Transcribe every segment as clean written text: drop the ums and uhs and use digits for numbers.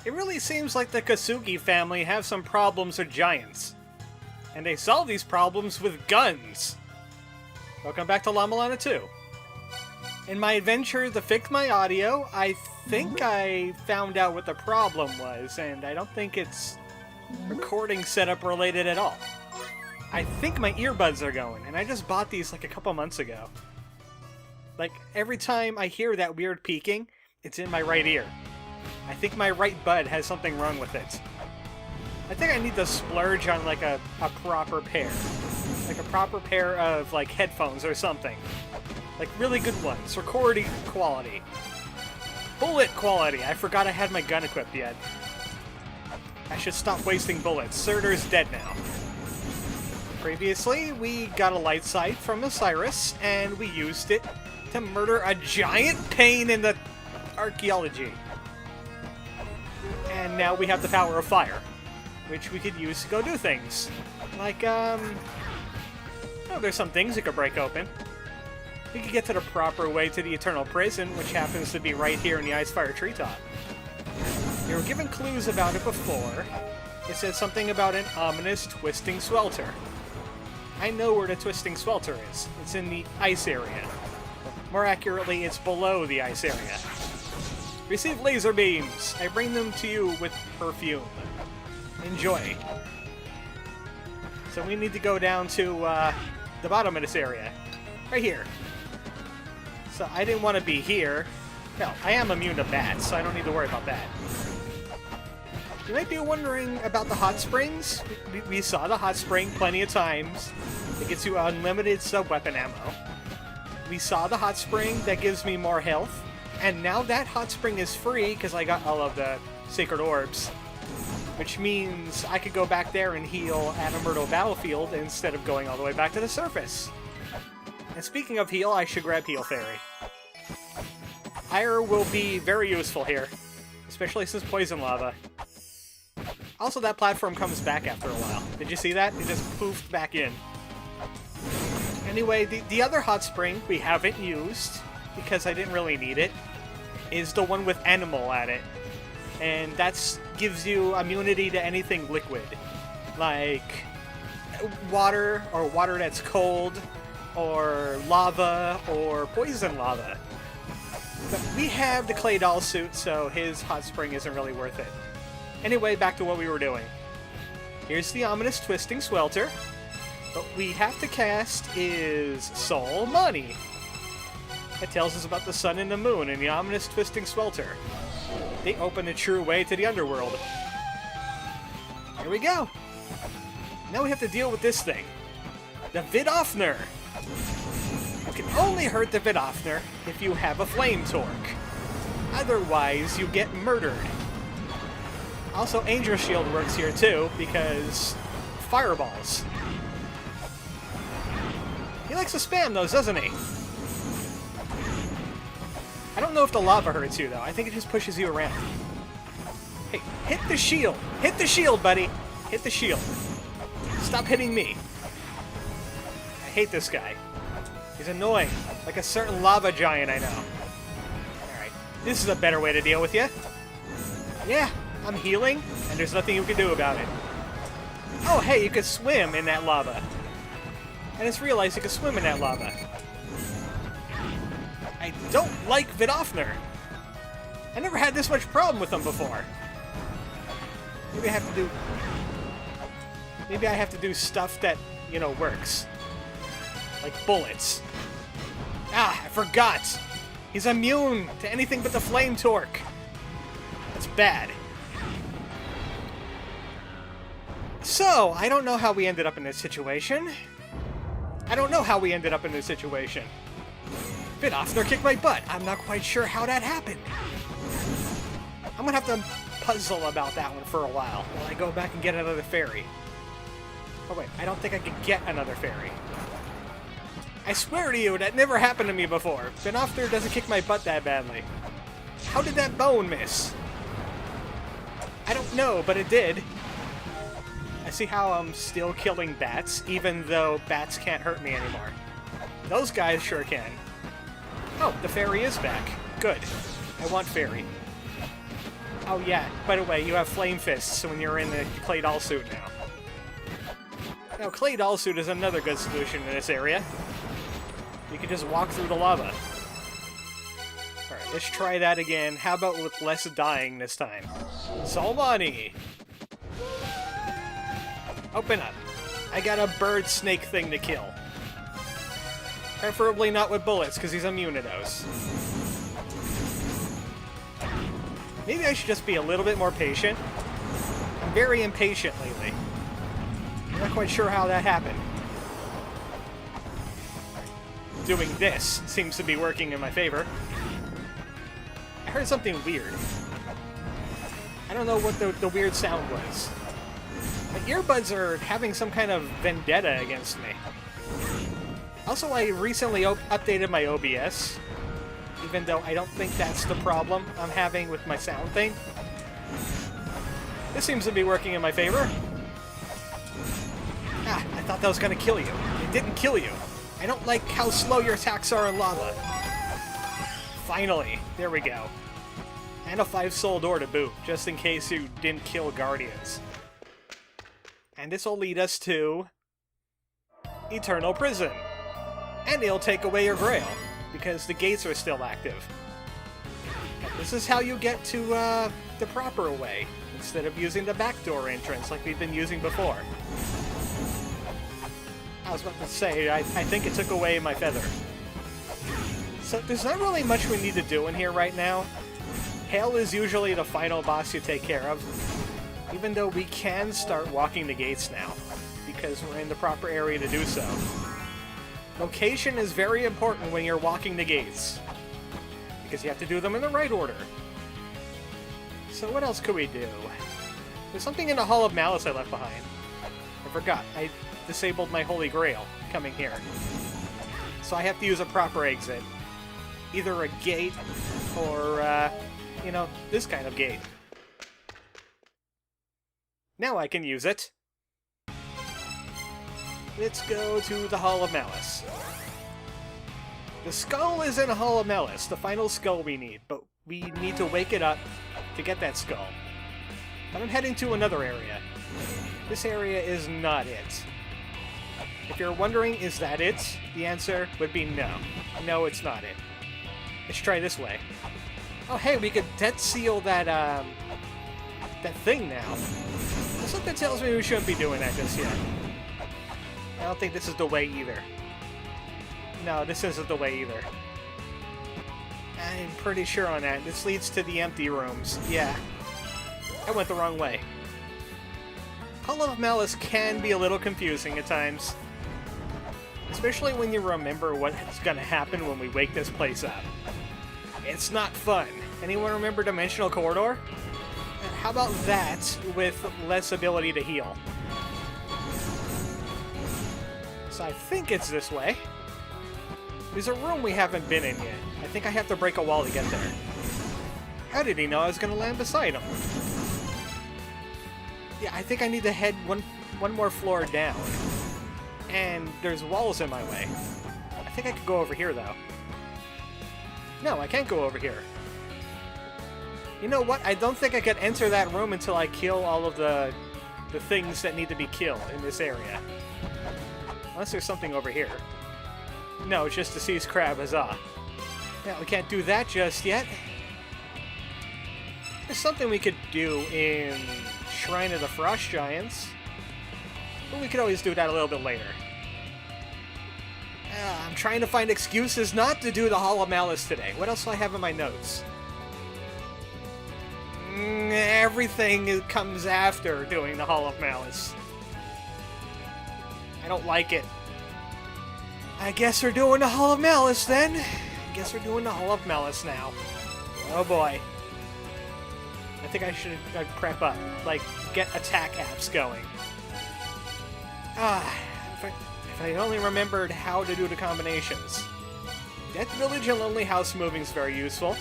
It really seems like the Kasugi family have some problems with giants. And they solve these problems with guns. Welcome back to Mulana 2. In my adventure to fix my audio, I think I found out what the problem was, and I don't think it's recording setup related at all. I think my earbuds are going, and I just bought these like a couple months ago. Like, every time I hear that weird peaking, it's in my right ear. I think my right bud has something wrong with it. I think I need to splurge on like a proper pair. Like a proper pair of like headphones or something. Like really good ones. Recording quality. Bullet quality! I forgot I had my gun equipped yet. I should stop wasting bullets. Surtur's dead now. Previously, we got a light sight from Osiris, and we used it to murder a giant pain in the archaeology. And now we have the power of fire, which we could use to go do things. Like, oh, there's some things you could break open. We could get to the proper way to the Eternal Prison, which happens to be right here in the Icefire Treetop. You were given clues about it before. It said something about an ominous twisting swelter. I know where the twisting swelter is. It's in the ice area. More accurately, it's below the ice area. Receive laser beams. I bring them to you with perfume. Enjoy. So we need to go down to the bottom of this area. Right here. So I didn't want to be here. Hell, I am immune to bats, so I don't need to worry about that. You might be wondering about the hot springs. We saw the hot spring plenty of times. It gets you unlimited sub-weapon ammo. We saw the hot spring that gives me more health. And now that hot spring is free because I got all of the sacred orbs. Which means I could go back there and heal at a Myrtle battlefield instead of going all the way back to the surface. And speaking of heal, I should grab Heal Fairy. Ire will be very useful here, especially since Poison Lava. Also, that platform comes back after a while. Did you see that? It just poofed back in. Anyway, the other hot spring we haven't used, because I didn't really need it, is the one with animal at it. And that gives you immunity to anything liquid. Like water, or water that's cold, or lava, or poison lava. But we have the Clay Doll suit, so his hot spring isn't really worth it. Anyway, back to what we were doing. Here's the ominous twisting swelter. What we have to cast is Soul Money. It tells us about the sun and the moon and the ominous twisting swelter. They open the true way to the Underworld. Here we go. Now we have to deal with this thing. The Vidofnir. You can only hurt the Vidofnir if you have a flame torque. Otherwise, you get murdered. Also, Angel Shield works here too, because fireballs. He likes to spam those, doesn't he? I don't know if the lava hurts you, though. I think it just pushes you around. Hey, hit the shield! Hit the shield, buddy! Hit the shield. Stop hitting me. I hate this guy. He's annoying. Like a certain lava giant I know. Alright, this is a better way to deal with you. Yeah, I'm healing, and there's nothing you can do about it. Oh, hey, you could swim in that lava. I just realized you could swim in that lava. I don't like Vidofnir. I never had this much problem with them before. Maybe I have to do stuff that, you know, works. Like bullets. Ah, I forgot! He's immune to anything but the flame torque. That's bad. So, I don't know how we ended up in this situation. Vidofnir kicked my butt. I'm not quite sure how that happened. I'm gonna have to puzzle about that one for a while I go back and get another fairy. Oh wait, I don't think I can get another fairy. I swear to you, that never happened to me before. Vidofnir doesn't kick my butt that badly. How did that bone miss? I don't know, but it did. I see how I'm still killing bats, even though bats can't hurt me anymore. Those guys sure can. Oh, the fairy is back. Good. I want fairy. Oh yeah, by the way, you have flame fists when you're in the clay doll suit now. Now, clay doll suit is another good solution in this area. You can just walk through the lava. Alright, let's try that again. How about with less dying this time? Salmani! Open up. I got a bird snake thing to kill. Preferably not with bullets, because he's immune to those. Maybe I should just be a little bit more patient. I'm very impatient lately. I'm not quite sure how that happened. Doing this seems to be working in my favor. I heard something weird. I don't know what the weird sound was. My earbuds are having some kind of vendetta against me. Also, I recently updated my OBS, even though I don't think that's the problem I'm having with my sound thing. This seems to be working in my favor. Ah, I thought that was going to kill you. It didn't kill you. I don't like how slow your attacks are in lava. Finally, there we go. And a 5-soul door to boot, just in case you didn't kill guardians. And this will lead us to Eternal Prison. And it'll take away your grail, because the gates are still active. And this is how you get to the proper way, instead of using the backdoor entrance like we've been using before. I was about to say, I think it took away my feather. So there's not really much we need to do in here right now. Hail is usually the final boss you take care of, even though we can start walking the gates now, because we're in the proper area to do so. Location is very important when you're walking the gates, because you have to do them in the right order. So what else could we do? There's something in the Hall of Malice I left behind. I forgot. I disabled my Holy Grail coming here. So I have to use a proper exit. Either a gate or, you know, this kind of gate. Now I can use it. Let's go to the Hall of Malice. The skull is in the Hall of Malice, the final skull we need, but we need to wake it up to get that skull. But I'm heading to another area. This area is not it. If you're wondering, is that it? The answer would be no. No, it's not it. Let's try this way. Oh, hey, we could death seal that, that thing now. Something tells me we shouldn't be doing that just yet. I don't think this is the way either. No, this isn't the way either. I'm pretty sure on that. This leads to the empty rooms. Yeah. I went the wrong way. Hall of Malice can be a little confusing at times. Especially when you remember what's gonna happen when we wake this place up. It's not fun. Anyone remember Dimensional Corridor? How about that with less ability to heal? So I think it's this way. There's a room we haven't been in yet. I think I have to break a wall to get there. How did he know I was going to land beside him? Yeah, I think I need to head one more floor down. And there's walls in my way. I think I could go over here, though. No, I can't go over here. You know what? I don't think I could enter that room until I kill all of the things that need to be killed in this area. Unless there's something over here. No, it's just the Sea's Crab, huzzah. Yeah, we can't do that just yet. There's something we could do in Shrine of the Frost Giants. But we could always do that a little bit later. I'm trying to find excuses not to do the Hall of Malice today. What else do I have in my notes? Everything comes after doing the Hall of Malice. I don't like it. I guess we're doing the Hall of Malice then. I guess we're doing the Hall of Malice now. Oh boy. I think I should prep up. Like, get attack apps going. If I only remembered how to do the combinations. Death Village and Lonely House Moving is very useful.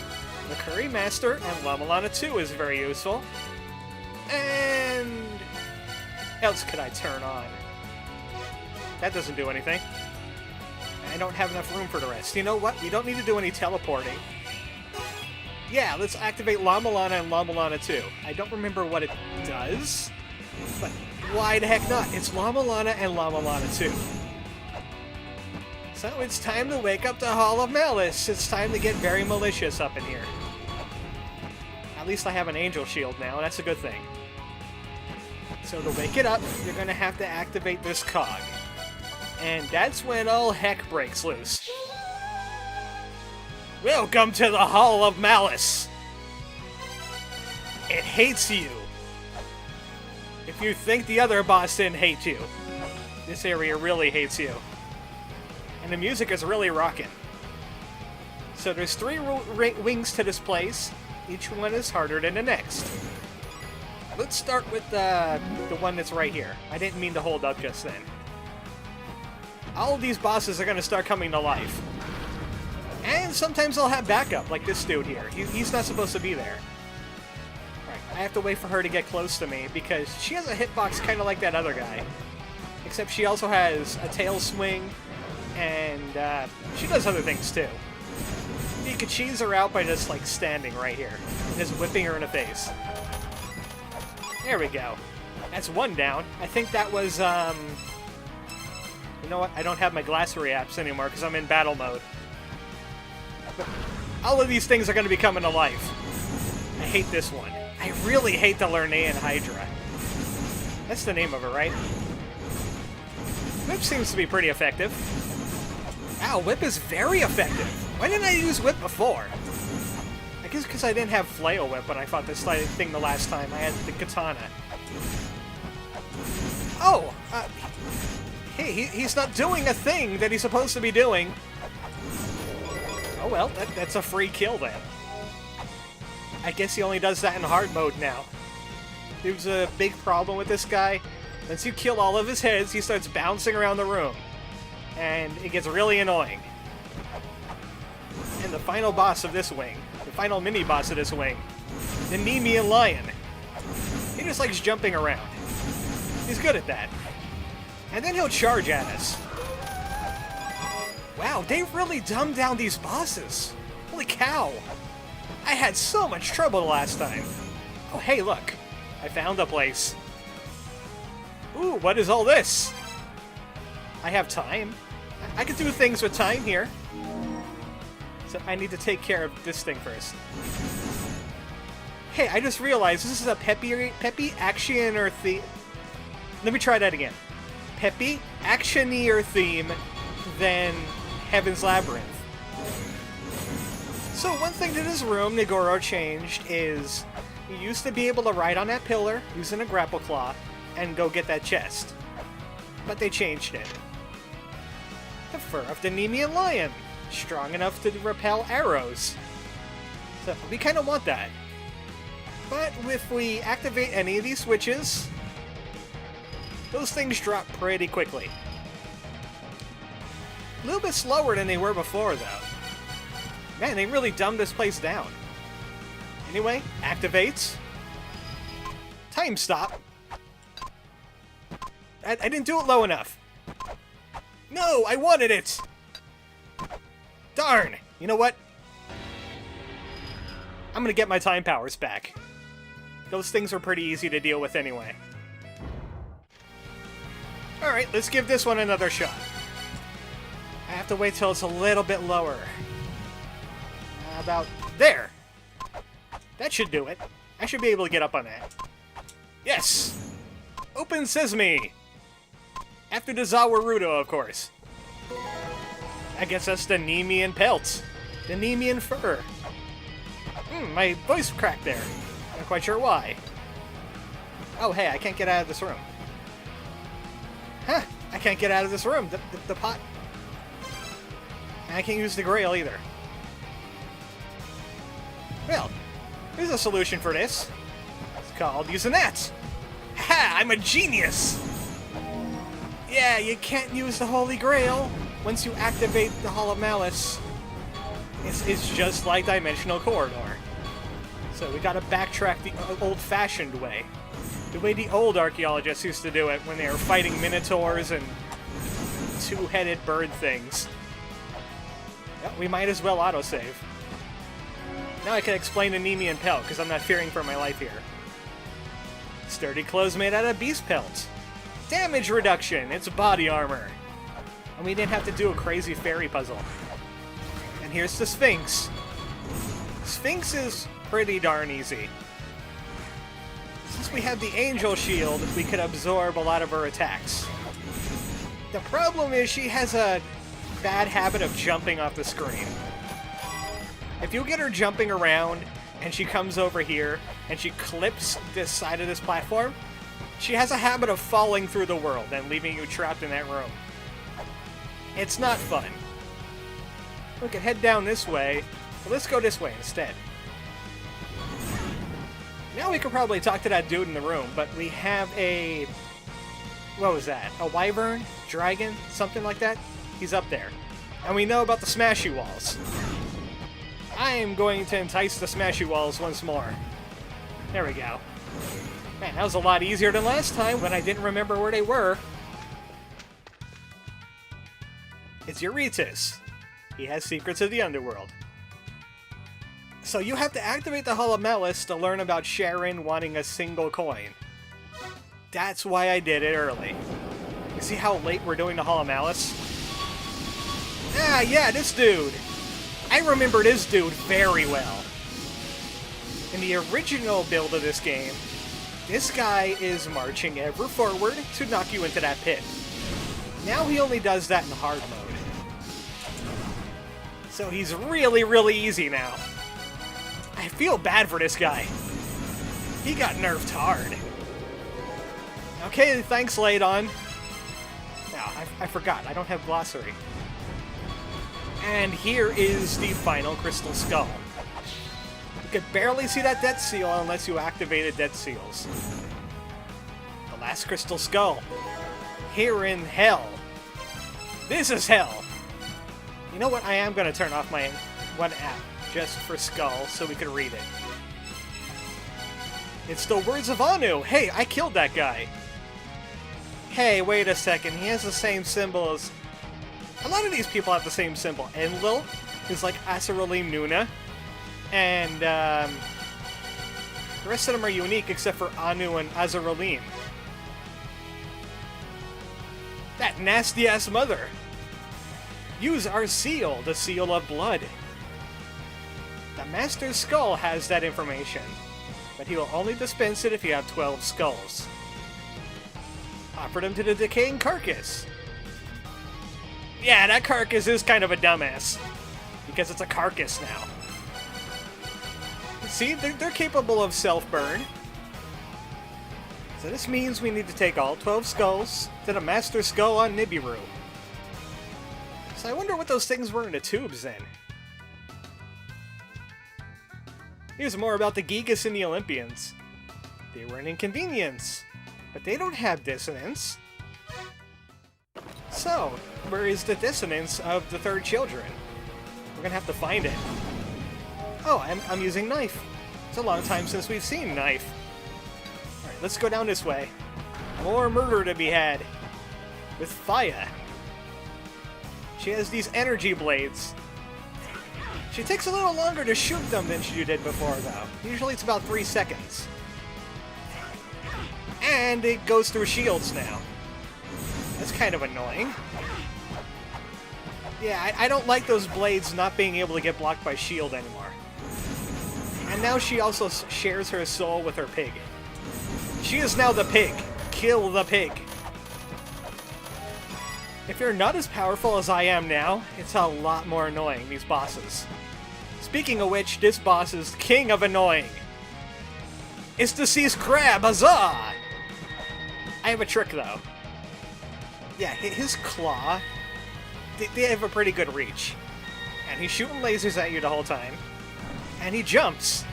The Curry Master and La Mulana 2 is very useful. And... what else could I turn on? That doesn't do anything. I don't have enough room for the rest. You know what? We don't need to do any teleporting. Yeah, let's activate Mulana and Mulana 2. I don't remember what it does, but why the heck not? It's Mulana and Mulana 2. So it's time to wake up the Hall of Malice. It's time to get very malicious up in here. At least I have an angel shield now. That's a good thing. So to wake it up, you're going to have to activate this cog. And that's when all heck breaks loose. Welcome to the Hall of Malice! It hates you. If you think the other boss didn't hate you, this area really hates you. And the music is really rocking. So there's 3 wings to this place. Each one is harder than the next. Let's start with the one that's right here. I didn't mean to hold up just then. All of these bosses are going to start coming to life. And sometimes they'll have backup, like this dude here. He's not supposed to be there. Alright, I have to wait for her to get close to me, because she has a hitbox kind of like that other guy. Except she also has a tail swing, and she does other things too. You can cheese her out by just, like, standing right here. And just whipping her in the face. There we go. That's 1 down. I think that was, You know what? I don't have my glassary apps anymore, because I'm in battle mode. But all of these things are going to be coming to life. I hate this one. I really hate the Lernaean Hydra. That's the name of it, right? Whip seems to be pretty effective. Wow, Whip is very effective. Why didn't I use Whip before? I guess because I didn't have Flail Whip when I fought this thing the last time. I had the Katana. Oh! Hey, he's not doing a thing that he's supposed to be doing. Oh well, that's a free kill then. I guess he only does that in hard mode now. There's a big problem with this guy. Once you kill all of his heads, he starts bouncing around the room. And it gets really annoying. And the final boss of this wing, the final mini-boss of this wing, the Nemean Lion. He just likes jumping around. He's good at that. And then he'll charge at us. Wow, they really dumbed down these bosses. Holy cow. I had so much trouble the last time. Oh, hey, look. I found a place. Ooh, what is all this? I have time. I can do things with time here. So I need to take care of this thing first. Hey, I just realized this is a peppy action-er theme. Let me try that again. Peppy, action-er theme than Heaven's Labyrinth. So one thing to this room Nigoro changed is you used to be able to ride on that pillar using a grapple claw and go get that chest. But they changed it. The fur of the Nemean lion, strong enough to repel arrows. So we kind of want that. But if we activate any of these switches, those things drop pretty quickly. A little bit slower than they were before, though. Man, they really dumbed this place down. Anyway, activates. Time stop. I didn't do it low enough. No, I wanted it! Darn! You know what? I'm gonna get my time powers back. Those things were pretty easy to deal with anyway. Alright, let's give this one another shot. I have to wait till it's a little bit lower. About there! That should do it. I should be able to get up on that. Yes! Open sesame! After the Zawarudo, of course. I guess that's the Nemean pelt. The Nemean fur. My voice cracked there. Not quite sure why. Oh, hey, I can't get out of this room. Huh, I can't get out of this room. The pot. And I can't use the grail either. Well, there's a solution for this. It's called using that. Ha! I'm a genius! Yeah, you can't use the Holy Grail once you activate the Hall of Malice. It's just like Dimensional Corridor. So we gotta backtrack the old-fashioned way. The way the old archaeologists used to do it when they were fighting minotaurs and two-headed bird things. Well, we might as well autosave. Now I can explain the Nemean pelt, because I'm not fearing for my life here. Sturdy clothes made out of beast pelt. Damage reduction, it's body armor. And we didn't have to do a crazy fairy puzzle. And here's the Sphinx. Sphinx is pretty darn easy. Since we have the Angel Shield, we could absorb a lot of her attacks. The problem is she has a bad habit of jumping off the screen. If you get her jumping around, and she comes over here, and she clips this side of this platform, she has a habit of falling through the world and leaving you trapped in that room. It's not fun. We could head down this way, but let's go this way instead. Now we could probably talk to that dude in the room, but we have a... what was that? A wyvern? Dragon? Something like that? He's up there. And we know about the smashy walls. I am going to entice the smashy walls once more. There we go. Man, that was a lot easier than last time when I didn't remember where they were. It's Eurytus. He has secrets of the Underworld. So you have to activate the Hall of Malice to learn about Sharon wanting a single coin. That's why I did it early. You see how late we're doing the Hall of Malice? Ah, yeah, this dude! I remember this dude very well. In the original build of this game, this guy is marching ever forward to knock you into that pit. Now he only does that in hard mode. So he's really, really easy now. I feel bad for this guy. He got nerfed hard. Okay, thanks, Ladon. Now, I forgot, I don't have glossary. And here is the final Crystal Skull. You could barely see that Death Seal unless you activated Death Seals. The last Crystal Skull. Here in Hell. This is Hell! You know what, I am going to turn off my one app just for Skull so we can read it. It's the words of Anu! Hey, I killed that guy! Hey, wait a second, he has the same symbol as... A lot of these people have the same symbol. Enlil is like Asuralim Nuna. And the rest of them are unique except for Anu and Azuralim. That nasty-ass mother! Use our seal, the Seal of Blood. The Master's Skull has that information, but he will only dispense it if you have 12 skulls. Offer them to the decaying carcass. Yeah, that carcass is kind of a dumbass, because it's a carcass now. See, they're capable of self-burn. So this means we need to take all 12 skulls to the Master Skull on Nibiru. So I wonder what those things were in the tubes then. Here's more about the Gigas and the Olympians. They were an inconvenience, but they don't have dissonance. So, where is the dissonance of the third children? We're gonna have to find it. Oh, I'm using Knife. It's a long time since we've seen Knife. Alright, let's go down this way. More murder to be had. With Phaia. She has these energy blades. She takes a little longer to shoot them than she did before, though. Usually it's about 3 seconds. And it goes through shields now. That's kind of annoying. Yeah, I don't like those blades not being able to get blocked by shield anymore. And now she also shares her soul with her pig. She is now the pig. Kill the pig. If you're not as powerful as I am now, it's a lot more annoying, these bosses. Speaking of which, this boss is king of annoying. It's Deceased Crab, huzzah! I have a trick, though. Yeah, his claw, they have a pretty good reach. And he's shooting lasers at you the whole time. And he jumps.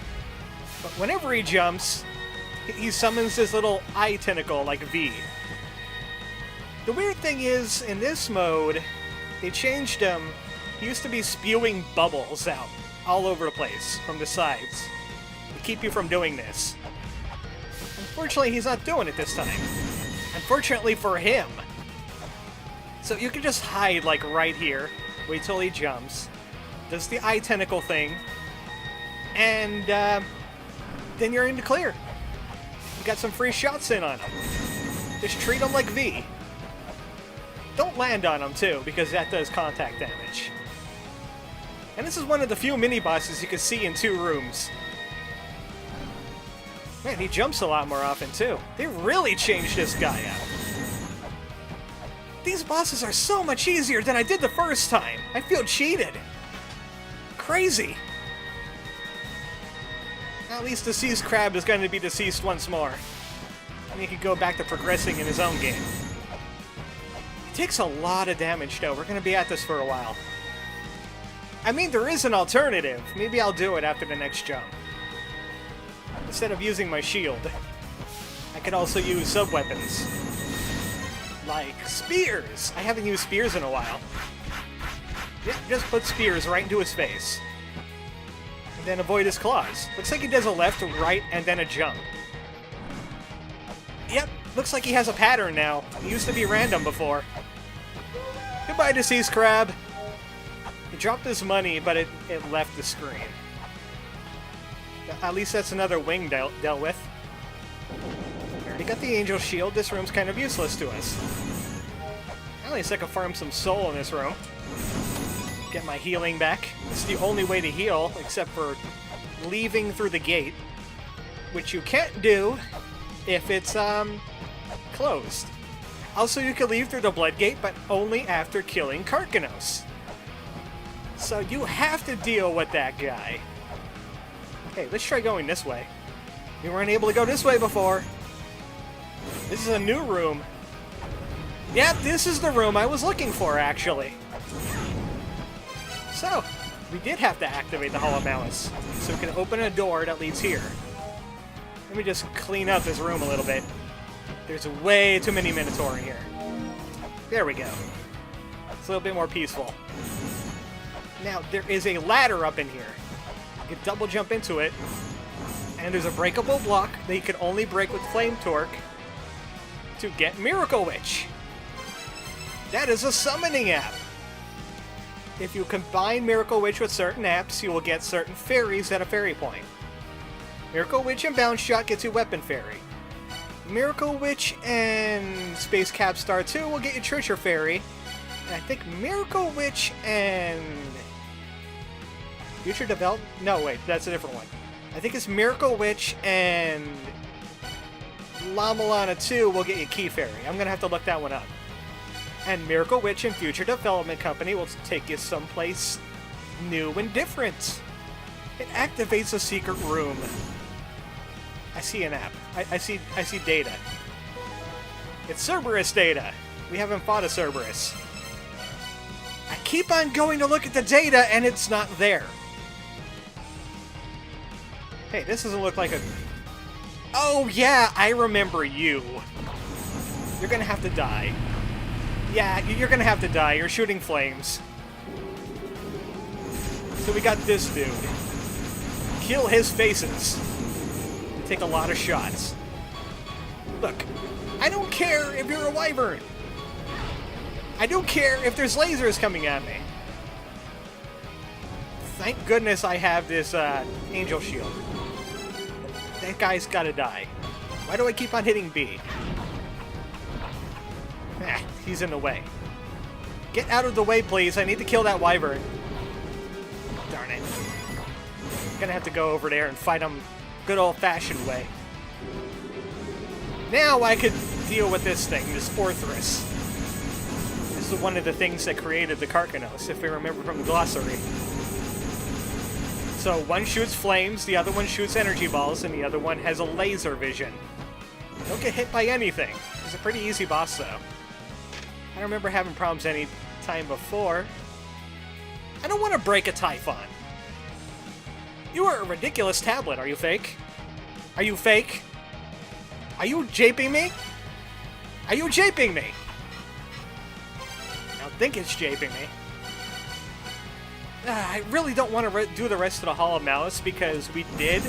But whenever he jumps, he summons this little eye tentacle like V. The weird thing is, in this mode, they changed him. He used to be spewing bubbles out all over the place from the sides to keep you from doing this. Unfortunately, he's not doing it this time. Unfortunately for him. So you can just hide, like, right here. Wait till he jumps. Does the eye tentacle thing. and then you're in the clear. You got some free shots in on them. Just treat them like V. Don't land on them, too, because that does contact damage. And this is one of the few mini-bosses you can see in 2 rooms. Man, he jumps a lot more often, too. They really changed this guy out. These bosses are so much easier than I did the first time. I feel cheated. Crazy. At least Deceased Crab is going to be deceased once more. And he can go back to progressing in his own game. He takes a lot of damage, though. We're going to be at this for a while. I mean, there is an alternative. Maybe I'll do it after the next jump. Instead of using my shield, I could also use sub-weapons. Like spears! I haven't used spears in a while. Yeah, just put spears right into his face. And then avoid his claws. Looks like he does a left, right, and then a jump. Yep, looks like he has a pattern now. He used to be random before. Goodbye, Deceased Crab. He dropped his money, but it left the screen. At least that's another wing dealt with. We already got the Angel Shield. This room's kind of useless to us. At least I can farm some soul in this room. Get my healing back. It's the only way to heal, except for leaving through the gate. Which you can't do if it's, closed. Also, you can leave through the Blood Gate, but only after killing Karkinos. So you have to deal with that guy. Okay, let's try going this way. We weren't able to go this way before. This is a new room. Yep, this is the room I was looking for, actually. So, we did have to activate the Hall of Malice. So we can open a door that leads here. Let me just clean up this room a little bit. There's way too many Minotaur in here. There we go. It's a little bit more peaceful. Now, there is a ladder up in here. You can double jump into it. And there's a breakable block that you can only break with Flame Torque to get Miracle Witch. That is a summoning app. If you combine Miracle Witch with certain apps, you will get certain fairies at a fairy point. Miracle Witch and Bounce Shot gets you Weapon Fairy. Miracle Witch and Space Capstar 2 will get you Treasure Fairy. And I think Miracle Witch and Future Develop... No, wait, that's a different one. I think it's Miracle Witch and Mulana 2 will get you Key Fairy. I'm going to have to look that one up. And Miracle Witch and Future Development Company will take you someplace new and different. It activates a secret room. I see an app. I see data. It's Cerberus data. We haven't fought a Cerberus. I keep on going to look at the data and it's not there. Hey, this doesn't look like a... Oh yeah, I remember you. You're gonna have to die. Yeah, you're gonna have to die. You're shooting flames. So we got this dude. Kill his faces. Take a lot of shots. Look, I don't care if you're a wyvern. I don't care if there's lasers coming at me. Thank goodness I have this Angel Shield. That guy's gotta die. Why do I keep on hitting B? He's in the way. Get out of the way, please. I need to kill that wyvern. Darn it. I'm gonna have to go over there and fight him good old-fashioned way. Now I could deal with this thing, this Orthrus. This is one of the things that created the Karkinos, if we remember from the glossary. So one shoots flames, the other one shoots energy balls, and the other one has a laser vision. Don't get hit by anything. It's a pretty easy boss, though. I don't remember having problems any time before. I don't want to break a Typhon. You are a ridiculous tablet. Are you fake? Are you fake? Are you japing me? Are you japing me? I don't think it's japing me. I really don't want to do the rest of the Hall of Malice because we did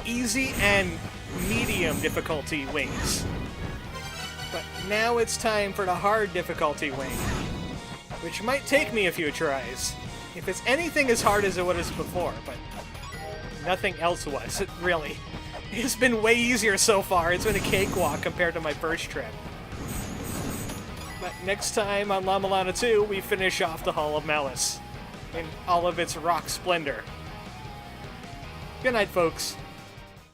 easy and medium difficulty wings. But now it's time for the hard difficulty wing, which might take me a few tries. If it's anything as hard as it was before, but Nothing else was, really. It's been way easier so far. It's been a cakewalk compared to my first trip. But next time on La Mulana 2, we finish off the Hall of Malice in all of its rock splendor. Good night, folks.